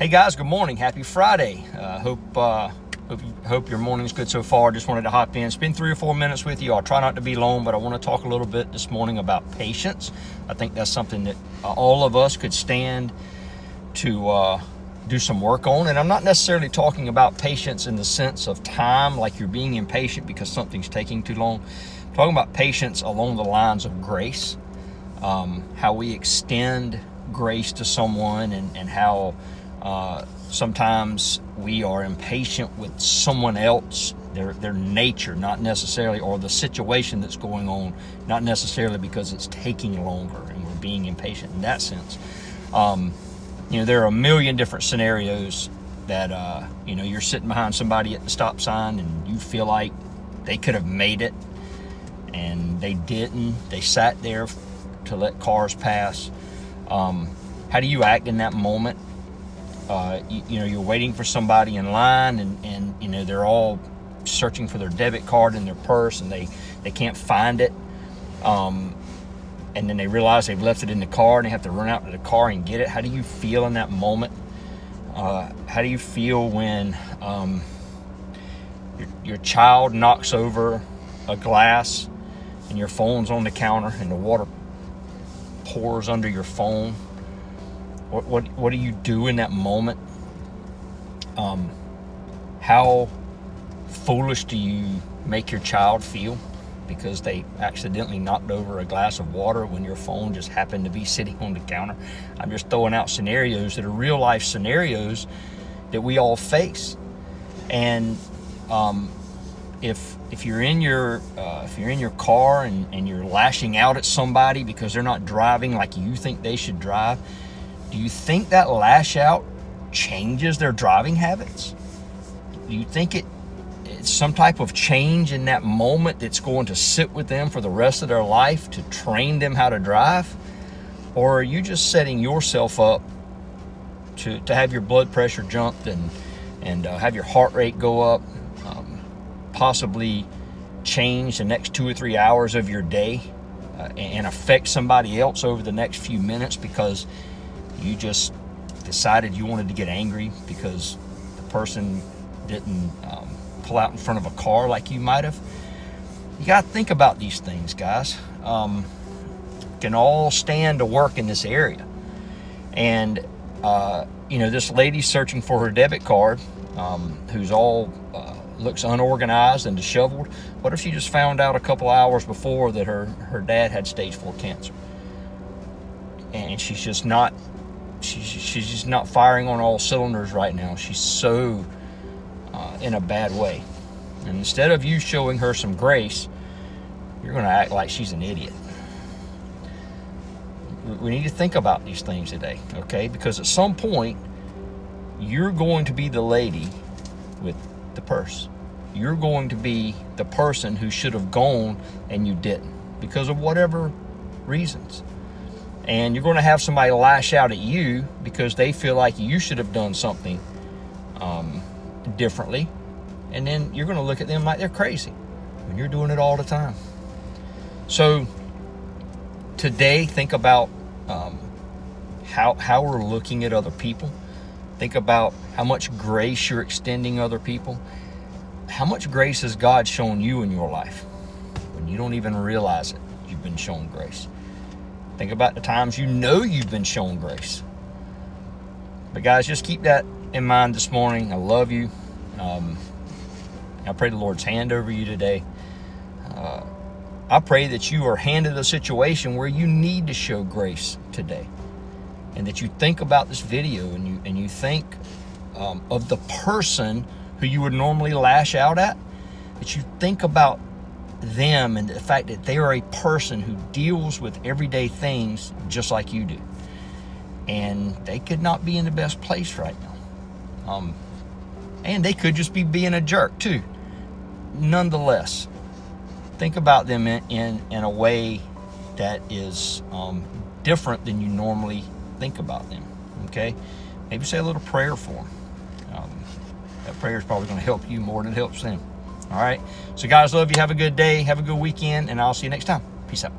Hey guys, good morning. Happy Friday. Hope your morning's good so far. Just wanted to hop in, spend 3 or 4 minutes with you. I'll try not to be long, but I want to talk a little bit this morning about patience. I think that's something that all of us could stand to do some work on. And I'm not necessarily talking about patience in the sense of time, like you're being impatient because something's taking too long. I'm talking about patience along the lines of grace, how we extend grace to someone, and how sometimes we are impatient with someone else, their nature, not necessarily, or the situation that's going on, not necessarily because it's taking longer and we're being impatient in that sense. There are a million different scenarios that, you're sitting behind somebody at the stop sign and you feel like they could have made it and they didn't. They sat there to let cars pass. How do you act in that moment? You're waiting for somebody in line and they're all searching for their debit card in their purse and they can't find it. And then they realize they've left it in the car and they have to run out to the car and get it. How do you feel in that moment? How do you feel when your child knocks over a glass and your phone's on the counter and the water pours under your phone? What do you do in that moment? How foolish do you make your child feel because they accidentally knocked over a glass of water when your phone just happened to be sitting on the counter? I'm just throwing out scenarios that are real life scenarios that we all face. And if you're in your car and you're lashing out at somebody because they're not driving like you think they should drive, do you think that lash out changes their driving habits? Do you think it's some type of change in that moment that's going to sit with them for the rest of their life to train them how to drive? Or are you just setting yourself up to have your blood pressure jumped and have your heart rate go up, possibly change the next 2 or 3 hours of your day and affect somebody else over the next few minutes because you just decided you wanted to get angry because the person didn't pull out in front of a car like you might have? You got to think about these things, guys. Can all stand to work in this area. And, this lady's searching for her debit card, who's all looks unorganized and disheveled. What if she just found out a couple hours before that her dad had stage 4 cancer? And she's just not firing on all cylinders right now. She's so in a bad way. And instead of you showing her some grace, you're going to act like she's an idiot. We need to think about these things today, okay? Because at some point, you're going to be the lady with the purse. You're going to be the person who should have gone and you didn't because of whatever reasons. And you're going to have somebody lash out at you because they feel like you should have done something differently. And then you're going to look at them like they're crazy when you're doing it all the time. So today, think about how we're looking at other people. Think about how much grace you're extending other people. How much grace has God shown you in your life when you don't even realize it? You've been shown grace. Think about the times you've been shown grace. But guys, just keep that in mind this morning. I love you. I pray the Lord's hand over you today. I pray that you are handed a situation where you need to show grace today, and that you think about this video and you think of the person who you would normally lash out at, that you think about them and the fact that they are a person who deals with everyday things just like you do, and they could not be in the best place right now, and they could just be being a jerk too. Nonetheless, think about them in a way that is different than you normally think about them. Okay, maybe say a little prayer for them. That prayer is probably going to help you more than it helps them. All right. So guys, love you. Have a good day. Have a good weekend. And I'll see you next time. Peace out.